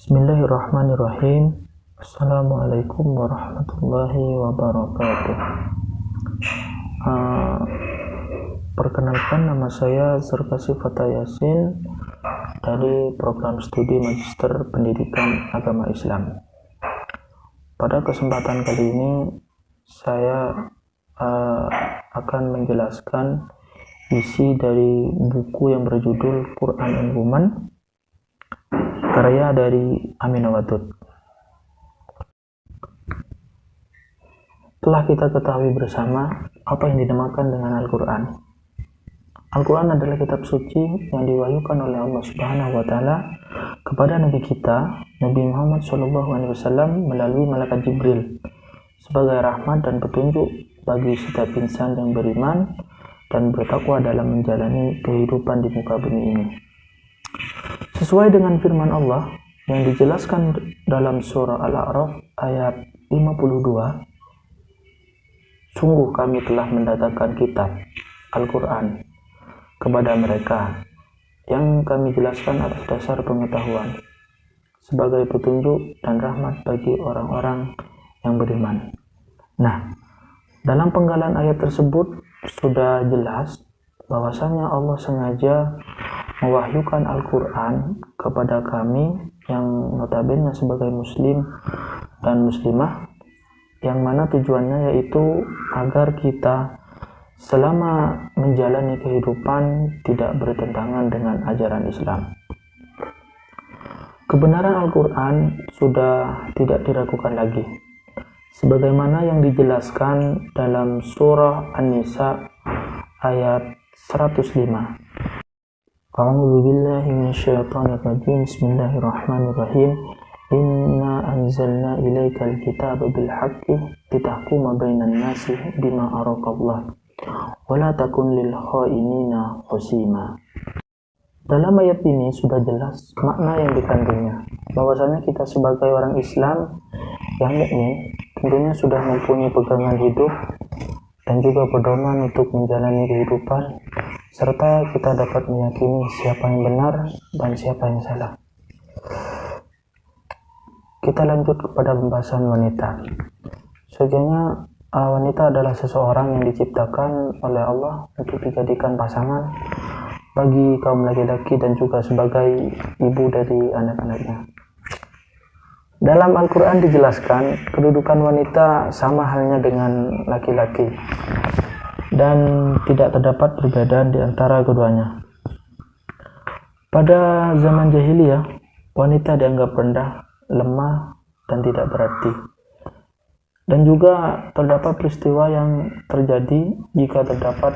Bismillahirrahmanirrahim. Assalamualaikum warahmatullahi wabarakatuh. Perkenalkan, nama saya Zulkifli Fatah Yasin dari program studi Magister Pendidikan Agama Islam. Pada kesempatan kali ini saya akan menjelaskan isi dari buku yang berjudul Quran and Woman, karya dari Aminah Wadud. Telah kita ketahui bersama apa yang dinamakan dengan Al-Quran. Al-Quran adalah kitab suci yang diwahyukan oleh Allah Subhanahu wa Ta'ala kepada Nabi kita, Nabi Muhammad SAW, melalui malaikat Jibril sebagai rahmat dan petunjuk bagi setiap insan yang beriman dan bertakwa dalam menjalani kehidupan di muka bumi ini. Sesuai dengan firman Allah yang dijelaskan dalam surah Al-A'raf ayat 52, sungguh kami telah mendatangkan kitab Al-Quran kepada mereka yang kami jelaskan atas dasar pengetahuan sebagai petunjuk dan rahmat bagi orang-orang yang beriman. Nah, dalam penggalan ayat tersebut sudah jelas bahwasanya Allah sengaja mewahyukan Al-Quran kepada kami yang notabene sebagai muslim dan muslimah, yang mana tujuannya yaitu agar kita selama menjalani kehidupan tidak bertentangan dengan ajaran Islam. Kebenaran Al-Quran sudah tidak diragukan lagi, sebagaimana yang dijelaskan dalam surah An-Nisa ayat 105. A'udzu billahi minasyaitonir rajim. Bismillahirrahmanirrahim. Inna anzalna ilaikal kitaba bil haqqi litahkuma bainan nasi bima araqallah wa la takun lil khainina khasima. Dalam ayat ini sudah jelas makna yang dikandungnya, bahwasanya kita sebagai orang Islam yang mukmin tentunya sudah mempunyai pegangan hidup dan juga pedoman untuk menjalani kehidupan, serta kita dapat meyakini siapa yang benar dan siapa yang salah. Kita lanjut kepada pembahasan wanita. Sejujurnya wanita adalah seseorang yang diciptakan oleh Allah untuk dijadikan pasangan bagi kaum laki-laki dan juga sebagai ibu dari anak-anaknya. Dalam Al-Quran dijelaskan kedudukan wanita sama halnya dengan laki-laki dan tidak terdapat perbedaan di antara keduanya. Pada zaman jahiliyah, wanita dianggap rendah, lemah, dan tidak berarti. Dan juga terdapat peristiwa yang terjadi jika terdapat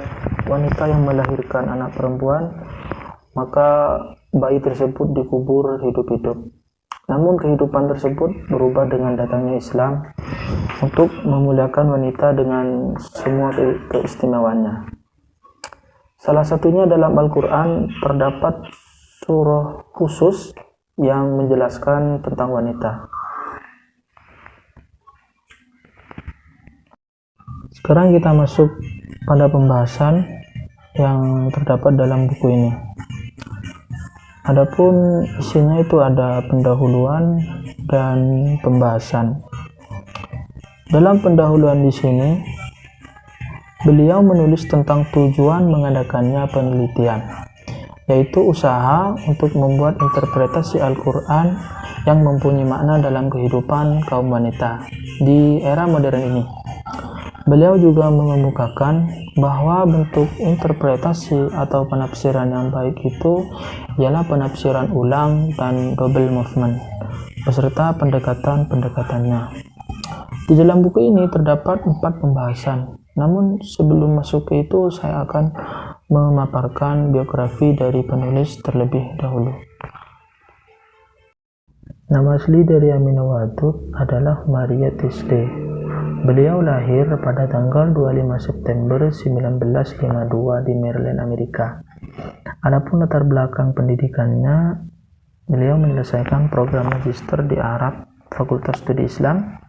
wanita yang melahirkan anak perempuan, maka bayi tersebut dikubur hidup-hidup. Namun kehidupan tersebut berubah dengan datangnya Islam untuk memuliakan wanita dengan semua keistimewaannya. Salah satunya dalam Al-Quran terdapat surah khusus yang menjelaskan tentang wanita. Sekarang kita masuk pada pembahasan yang terdapat dalam buku ini. Adapun isinya itu ada pendahuluan dan pembahasan. Dalam pendahuluan di sini, beliau menulis tentang tujuan mengadakannya penelitian, yaitu usaha untuk membuat interpretasi Al-Quran yang mempunyai makna dalam kehidupan kaum wanita di era modern ini. Beliau juga mengemukakan bahwa bentuk interpretasi atau penafsiran yang baik itu ialah penafsiran ulang dan double movement beserta pendekatan-pendekatannya. Di dalam buku ini terdapat 4 pembahasan. Namun sebelum masuk ke itu, saya akan memaparkan biografi dari penulis terlebih dahulu. Nama asli dari Aminah Wadud adalah Maria Tisdale. Beliau lahir pada tanggal 25 September 1952 di Maryland, Amerika. Adapun latar belakang pendidikannya, beliau menyelesaikan program magister di Arab, Fakultas Studi Islam.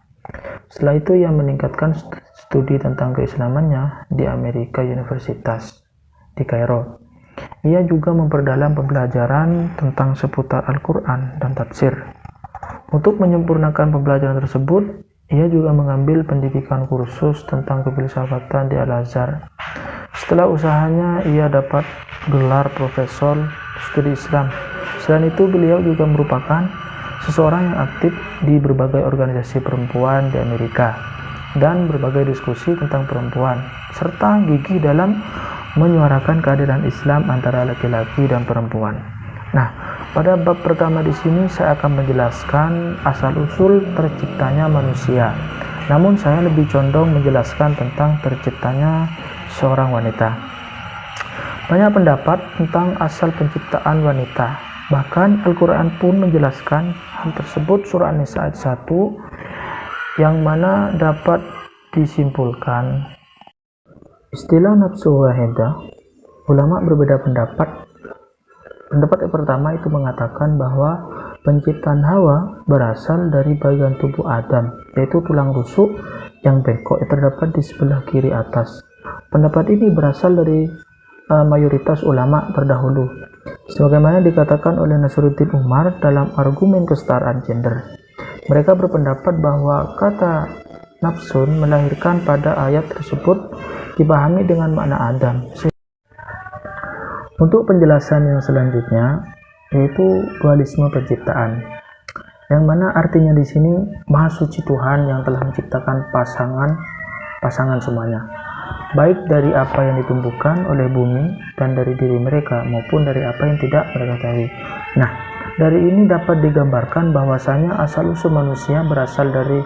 Setelah itu ia meningkatkan studi tentang keislamannya di Amerika Universitas di Kairo. Ia juga memperdalam pembelajaran tentang seputar Al-Quran dan tafsir. Untuk menyempurnakan pembelajaran tersebut, ia juga mengambil pendidikan kursus tentang kefilsafatan di Al-Azhar. Setelah usahanya, ia dapat gelar Profesor Studi Islam. Selain itu, beliau juga merupakan seseorang yang aktif di berbagai organisasi perempuan di Amerika dan berbagai diskusi tentang perempuan, serta gigih dalam menyuarakan keadilan Islam antara laki-laki dan perempuan. Nah, pada bab pertama di sini saya akan menjelaskan asal-usul terciptanya manusia. Namun saya lebih condong menjelaskan tentang terciptanya seorang wanita. Banyak pendapat tentang asal penciptaan wanita. Bahkan Al-Quran pun menjelaskan hal tersebut, surah An-Nisa ayat 1, yang mana dapat disimpulkan istilah nafsu wahidah. Ulama berbeda pendapat. Pendapat yang pertama itu mengatakan bahwa penciptaan Hawa berasal dari bagian tubuh Adam, yaitu tulang rusuk yang bengkok yang terdapat di sebelah kiri atas. Pendapat ini berasal dari mayoritas ulama terdahulu, sebagaimana dikatakan oleh Nasruddin Umar dalam argumen kesetaraan gender. Mereka berpendapat bahwa kata nafsun melahirkan pada ayat tersebut dipahami dengan makna Adam. Untuk penjelasan yang selanjutnya, yaitu dualisme penciptaan, yang mana artinya di sini Maha Suci Tuhan yang telah menciptakan pasangan semuanya, baik dari apa yang ditumbuhkan oleh bumi dan dari diri mereka maupun dari apa yang tidak mereka ketahui. Nah, dari ini dapat digambarkan bahwasanya asal-usul manusia berasal dari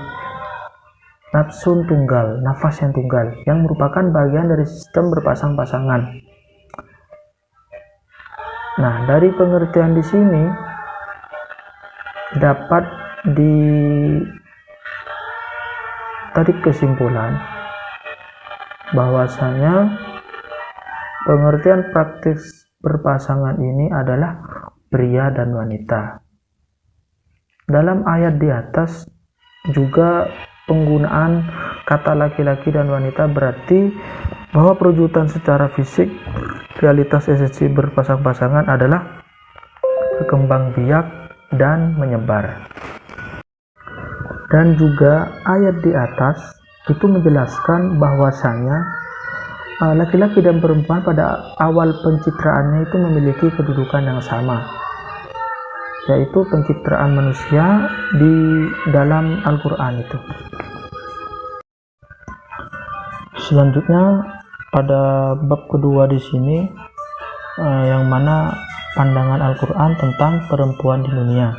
nafsun tunggal, nafas yang tunggal, yang merupakan bagian dari sistem berpasang-pasangan. Nah, dari pengertian di sini dapat ditarik kesimpulan bahwasanya pengertian praktis berpasangan ini adalah pria dan wanita. Dalam ayat di atas juga penggunaan kata laki-laki dan wanita berarti bahwa perwujudan secara fisik realitas esensi berpasang-pasangan adalah berkembang biak dan menyebar. Dan juga ayat di atas itu menjelaskan bahwasanya laki-laki dan perempuan pada awal pencitraannya itu memiliki kedudukan yang sama, yaitu pencitraan manusia di dalam Al-Quran itu. Selanjutnya pada bab kedua di sini, yang mana pandangan Al-Quran tentang perempuan di dunia.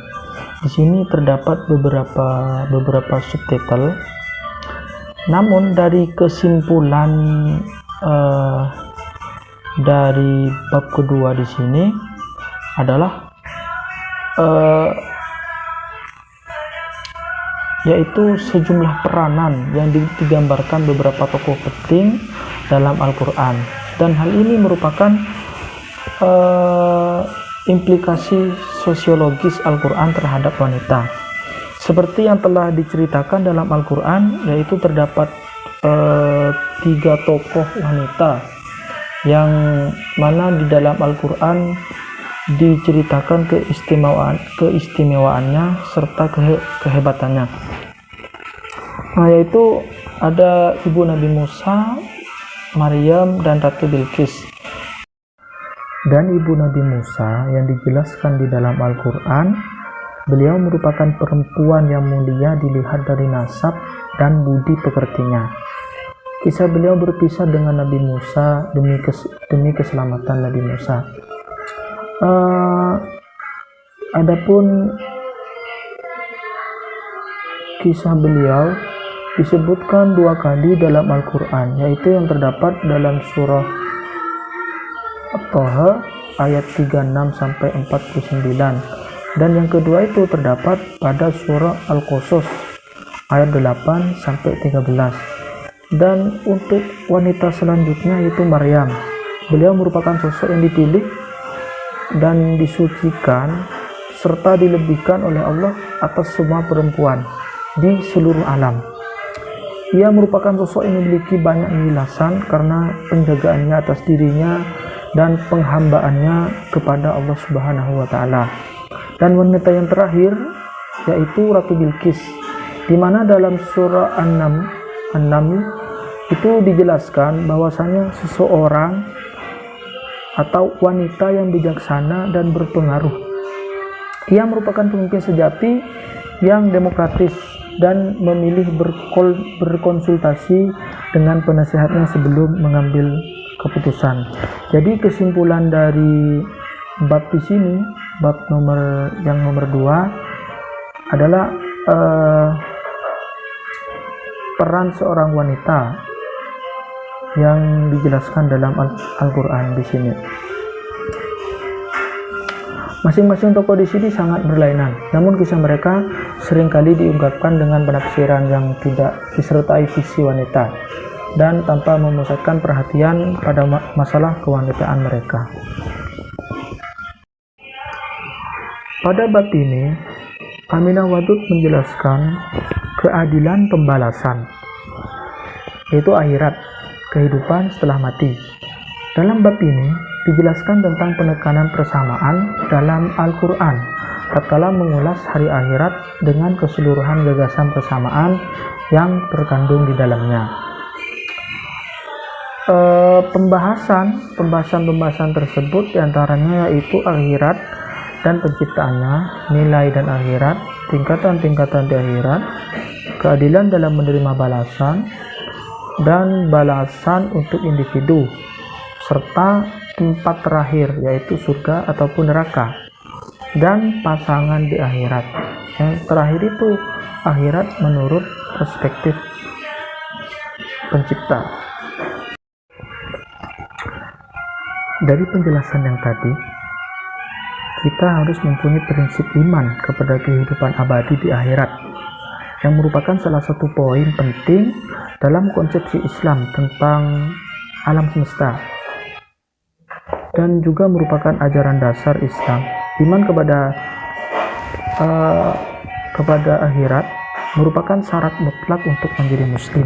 Di sini terdapat beberapa subtitle. Namun dari kesimpulan dari bab kedua di sini adalah yaitu sejumlah peranan yang digambarkan beberapa tokoh penting dalam Al-Quran, dan hal ini merupakan implikasi sosiologis Al-Quran terhadap wanita. Seperti yang telah diceritakan dalam Al-Quran, yaitu terdapat 3 tokoh wanita yang mana di dalam Al-Quran diceritakan keistimewaannya serta kehebatannya. Nah, yaitu ada ibu Nabi Musa, Maryam, dan Ratu Bilqis. Dan ibu Nabi Musa yang dijelaskan di dalam Al-Quran, beliau merupakan perempuan yang mulia dilihat dari nasab dan budi pekertinya. Kisah beliau berpisah dengan Nabi Musa demi keselamatan Nabi Musa. Adapun kisah beliau disebutkan 2 kali dalam Al-Quran, yaitu yang terdapat dalam surah At-Taha ayat 36-49, dan yang kedua itu terdapat pada surah Al-Qasas ayat 8-13. Dan untuk wanita selanjutnya yaitu Maryam. Beliau merupakan sosok yang dipilih dan disucikan serta dilebihkan oleh Allah atas semua perempuan di seluruh alam. Ia merupakan sosok yang memiliki banyak kejelasan karena penjagaannya atas dirinya dan penghambaannya kepada Allah Subhanahu wa Ta'ala. Dan wanita yang terakhir yaitu Ratu Bilqis, di mana dalam surah An-Naml itu dijelaskan bahwasanya seseorang atau wanita yang bijaksana dan berpengaruh. Ia merupakan pemimpin sejati yang demokratis dan memilih berkonsultasi dengan penasehatnya sebelum mengambil keputusan. Jadi kesimpulan dari bab di sini, bab nomor 2 adalah peran seorang wanita yang dijelaskan dalam Al-Quran di sini. Masing-masing tokoh di sini sangat berlainan, namun kisah mereka seringkali diungkapkan dengan penafsiran yang tidak disertai visi wanita dan tanpa memusatkan perhatian pada masalah kewanitaan mereka. Pada bab ini, Aminah Wadud menjelaskan keadilan pembalasan, yaitu akhirat, kehidupan setelah mati. Dalam bab ini dijelaskan tentang penekanan persamaan dalam Al-Quran tatkala mengulas hari akhirat dengan keseluruhan gagasan persamaan yang terkandung di dalamnya. Pembahasan tersebut diantaranya yaitu akhirat dan penciptaannya, nilai dan akhirat, tingkatan-tingkatan di akhirat, keadilan dalam menerima balasan, dan balasan untuk individu, serta tempat terakhir yaitu surga ataupun neraka, dan pasangan di akhirat. Yang terakhir itu akhirat menurut perspektif pencipta. Dari penjelasan yang tadi, kita harus mempunyai prinsip iman kepada kehidupan abadi di akhirat, yang merupakan salah satu poin penting dalam konsepsi Islam tentang alam semesta, dan juga merupakan ajaran dasar Islam. Iman kepada akhirat merupakan syarat mutlak untuk menjadi muslim.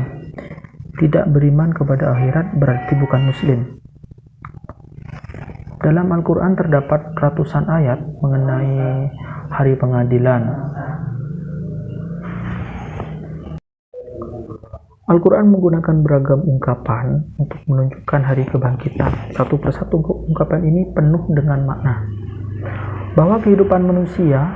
Tidak beriman kepada akhirat berarti bukan muslim. Dalam Al-Quran terdapat ratusan ayat mengenai hari pengadilan. Al-Quran menggunakan beragam ungkapan untuk menunjukkan hari kebangkitan. Satu persatu ungkapan ini penuh dengan makna bahwa kehidupan manusia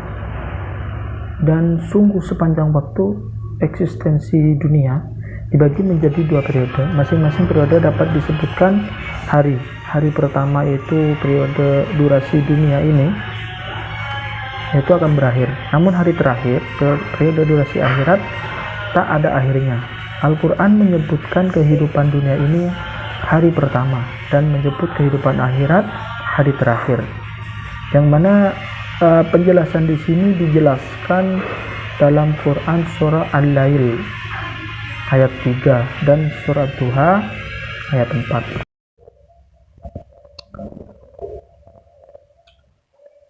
dan sungguh sepanjang waktu eksistensi dunia dibagi menjadi 2 periode. Masing-masing periode dapat disebutkan hari. Hari pertama yaitu periode durasi dunia ini, yaitu akan berakhir. Namun hari terakhir, periode durasi akhirat, tak ada akhirnya. Al-Quran menyebutkan kehidupan dunia ini hari pertama dan menyebut kehidupan akhirat hari terakhir. Yang mana penjelasan di sini dijelaskan dalam Quran surah Al-Lail ayat 3 dan surah Duha ayat 4.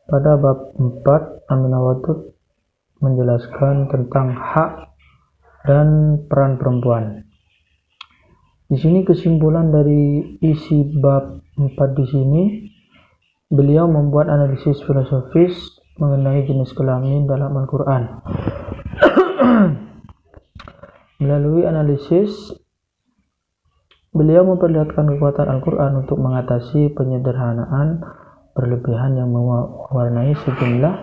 Pada bab 4, Aminah Wadud menjelaskan tentang hak dan peran perempuan. Di sini kesimpulan dari isi bab 4 di sini, beliau membuat analisis filosofis mengenai jenis kelamin dalam Al-Quran. Melalui analisis, beliau memperlihatkan kekuatan Al-Quran untuk mengatasi penyederhanaan berlebihan yang mewarnai sejumlah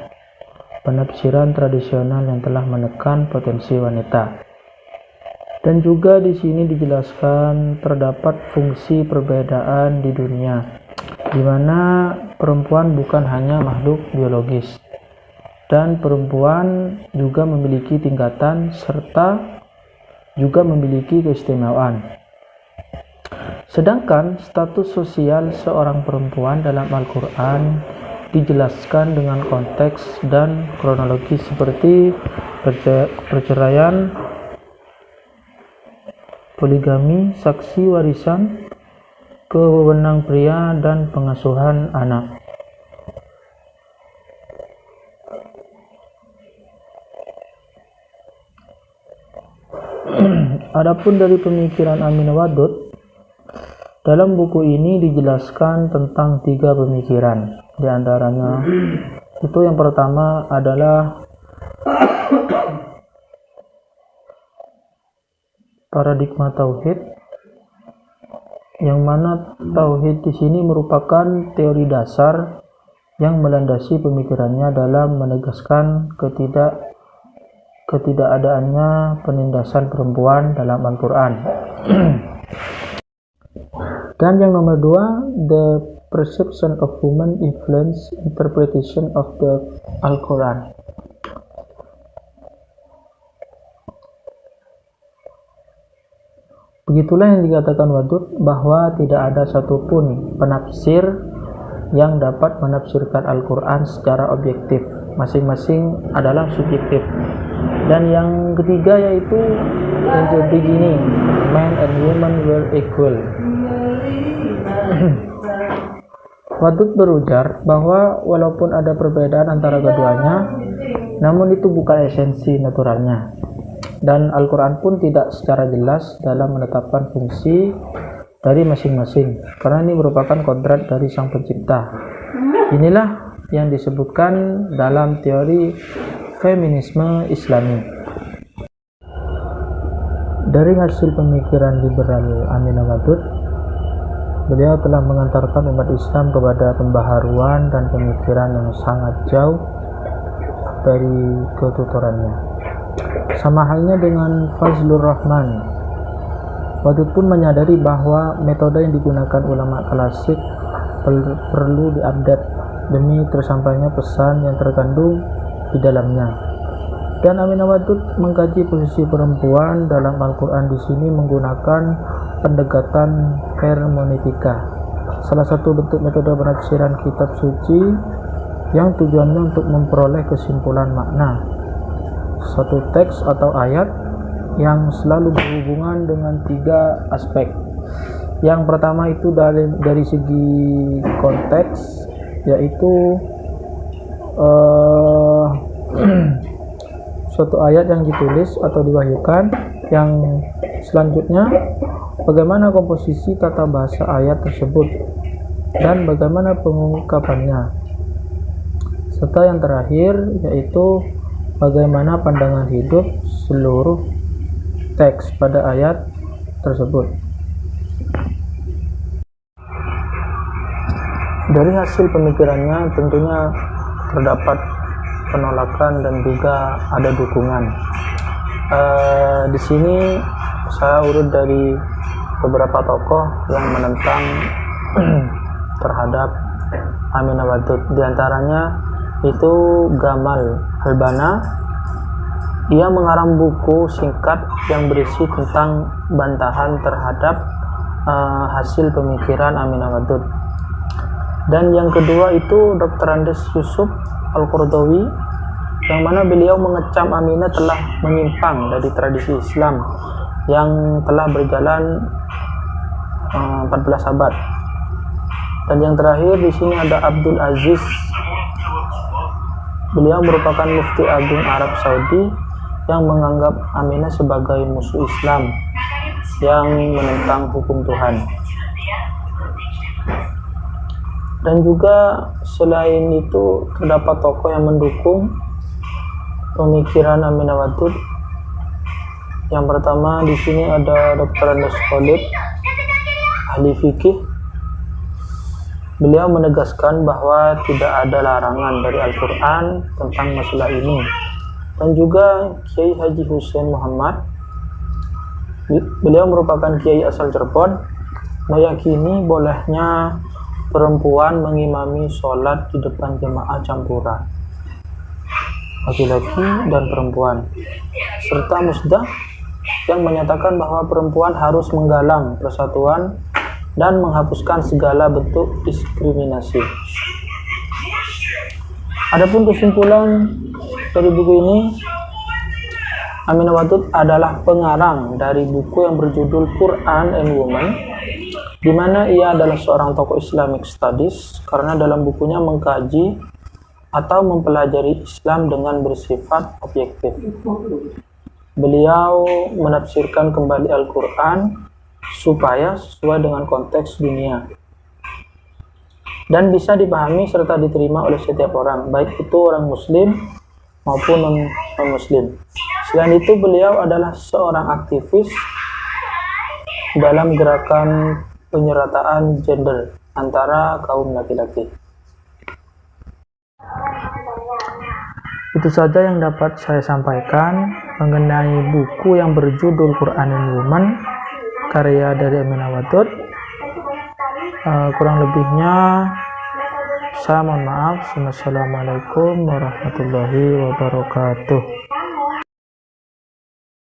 penafsiran tradisional yang telah menekan potensi wanita. Dan juga di sini dijelaskan terdapat fungsi perbedaan di dunia, di mana perempuan bukan hanya makhluk biologis, dan perempuan juga memiliki tingkatan serta juga memiliki keistimewaan. Sedangkan status sosial seorang perempuan dalam Al-Quran dijelaskan dengan konteks dan kronologi seperti perceraian, poligami, saksi warisan, kewenang pria, dan pengasuhan anak. Adapun dari pemikiran Aminah Wadud, dalam buku ini dijelaskan tentang 3 pemikiran. Di antaranya itu yang pertama adalah paradigma tauhid, yang mana tauhid di sini merupakan teori dasar yang melandasi pemikirannya dalam menegaskan ketidakadaannya penindasan perempuan dalam Al-Quran. Dan yang nomor 2, the perception of woman influence interpretation of the Al-Quran. Begitulah yang dikatakan Wadud, bahwa tidak ada satupun penafsir yang dapat menafsirkan Al-Quran secara objektif. Masing-masing adalah subjektif. Dan yang ketiga yaitu in the beginning, man and woman were equal. Wadud berujar bahwa walaupun ada perbedaan antara keduanya, namun itu bukan esensi naturalnya. Dan Al-Quran pun tidak secara jelas dalam menetapkan fungsi dari masing-masing, karena ini merupakan kodrat dari Sang Pencipta. Inilah yang disebutkan dalam teori feminisme Islami. Dari hasil pemikiran liberal Aminah Wadud, beliau telah mengantarkan umat Islam kepada pembaharuan dan pemikiran yang sangat jauh dari ketuturannya. Sama halnya dengan Fazlur Rahman, Wadud pun menyadari bahwa metode yang digunakan ulama klasik perlu diupdate demi tersampainya pesan yang terkandung di dalamnya. Dan Aminah Wadud mengkaji posisi perempuan dalam Al-Quran di sini menggunakan pendekatan hermeneutika, salah satu bentuk metode penafsiran kitab suci yang tujuannya untuk memperoleh kesimpulan makna satu teks atau ayat yang selalu berhubungan dengan 3 aspek. Yang pertama itu dari segi konteks, yaitu suatu ayat yang ditulis atau diwahyukan. Yang selanjutnya, bagaimana komposisi tata bahasa ayat tersebut dan bagaimana pengungkapannya. Serta yang terakhir yaitu bagaimana pandangan hidup seluruh teks pada ayat tersebut. Dari hasil pemikirannya tentunya terdapat penolakan dan juga ada dukungan. Di sini saya urut dari beberapa tokoh yang menentang terhadap Aminah Wadud. Di antaranya itu Gamal Albana. Ia mengarang buku singkat yang berisi tentang bantahan terhadap hasil pemikiran Aminah Wadud. Dan yang kedua itu Dr. Andes Yusuf Al-Qaradawi, yang mana beliau mengecam Aminah telah menyimpang dari tradisi Islam yang telah berjalan 14 abad. Dan yang terakhir di sini ada Abdul Aziz. Beliau merupakan mufti agung Arab Saudi yang menganggap Aminah sebagai musuh Islam yang menentang hukum Tuhan. Dan juga selain itu terdapat tokoh yang mendukung pemikiran Aminah Wadud. Yang pertama di sini ada Dr. Andes Khalid, ahli fikih. Beliau menegaskan bahwa tidak ada larangan dari Al-Quran tentang masalah ini. Dan juga Kiai Haji Hussein Muhammad, beliau merupakan Kiai asal Cirebon, meyakini bolehnya perempuan mengimami sholat di depan jemaah campuran, laki-laki dan perempuan, serta musdah yang menyatakan bahwa perempuan harus menggalang persatuan dan menghapuskan segala bentuk diskriminasi. Adapun kesimpulan dari buku ini, Aminah Wadud adalah pengarang dari buku yang berjudul Quran and Women, di mana ia adalah seorang tokoh Islamic Studies karena dalam bukunya mengkaji atau mempelajari Islam dengan bersifat objektif. Beliau menafsirkan kembali Al-Quran supaya sesuai dengan konteks dunia dan bisa dipahami serta diterima oleh setiap orang, baik itu orang muslim maupun non-muslim. Selain itu, beliau adalah seorang aktivis dalam gerakan penyerataan gender antara kaum laki-laki. Itu saja yang dapat saya sampaikan mengenai buku yang berjudul Quran and Woman, karya dari Aminah Wadud. Kurang lebihnya saya mohon maaf. Wassalamualaikum warahmatullahi wabarakatuh.